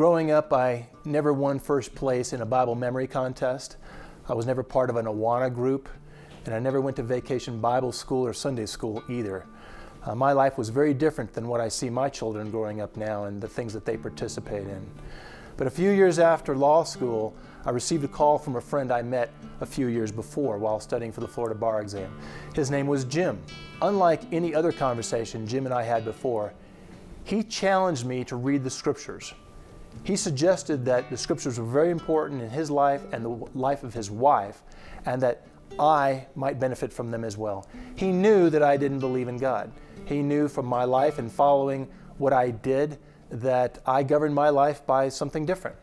Growing up, I never won first place in a Bible memory contest. I was never part of an Awana group, and I never went to vacation Bible school or Sunday school either. My life was very different than what I see my children growing up now and the things that they participate in. But a few years after law school, I received a call from a friend I met a few years before while studying for the Florida bar exam. His name was Jim. Unlike any other conversation Jim and I had before, he challenged me to read the scriptures. He suggested that the scriptures were very important in his life and the life of his wife, and that I might benefit from them as well. He knew that I didn't believe in God. He knew from my life and following what I did that I governed my life by something different.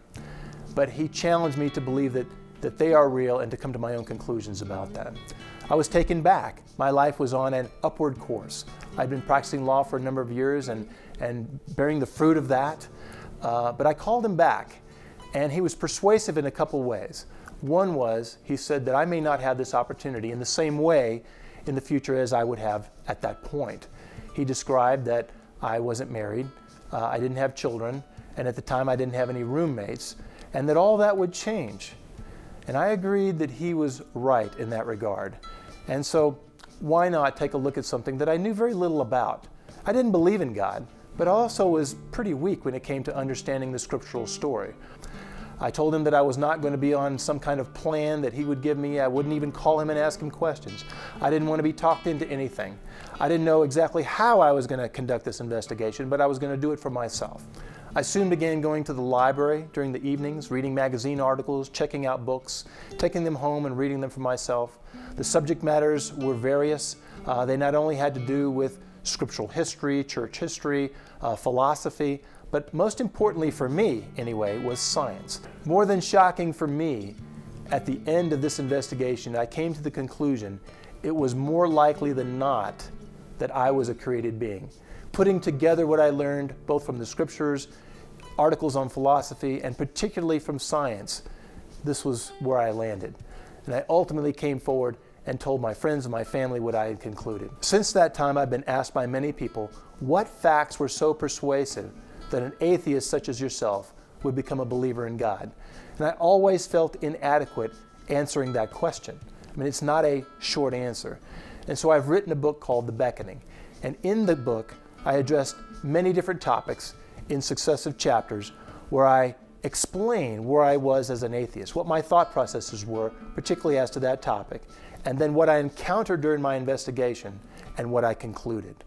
But he challenged me to believe that they are real and to come to my own conclusions about that. I was taken back. My life was on an upward course. I'd been practicing law for a number of years and bearing the fruit of that. But I called him back, and he was persuasive in a couple ways. One was, he said that I may not have this opportunity in the same way in the future as I would have at that point. He described that I wasn't married, I didn't have children, and at the time I didn't have any roommates, and that all that would change. And I agreed that he was right in that regard. And so why not take a look at something that I knew very little about? I didn't believe in God, but also was pretty weak when it came to understanding the scriptural story. I told him that I was not going to be on some kind of plan that he would give me. I wouldn't even call him and ask him questions. I didn't want to be talked into anything. I didn't know exactly how I was going to conduct this investigation, but I was going to do it for myself. I soon began going to the library during the evenings, reading magazine articles, checking out books, taking them home and reading them for myself. The subject matters were various. They not only had to do with scriptural history, church history, philosophy, but most importantly for me, anyway, was science. More than shocking for me, at the end of this investigation, I came to the conclusion it was more likely than not that I was a created being. Putting together what I learned both from the scriptures, articles on philosophy, and particularly from science, this was where I landed. And I ultimately came forward and told my friends and my family what I had concluded. Since that time, I've been asked by many people what facts were so persuasive that an atheist such as yourself would become a believer in God. And I always felt inadequate answering that question. I mean, it's not a short answer. And so I've written a book called The Beckoning. And in the book, I addressed many different topics in successive chapters where I explain where I was as an atheist, what my thought processes were, particularly as to that topic, and then what I encountered during my investigation and what I concluded.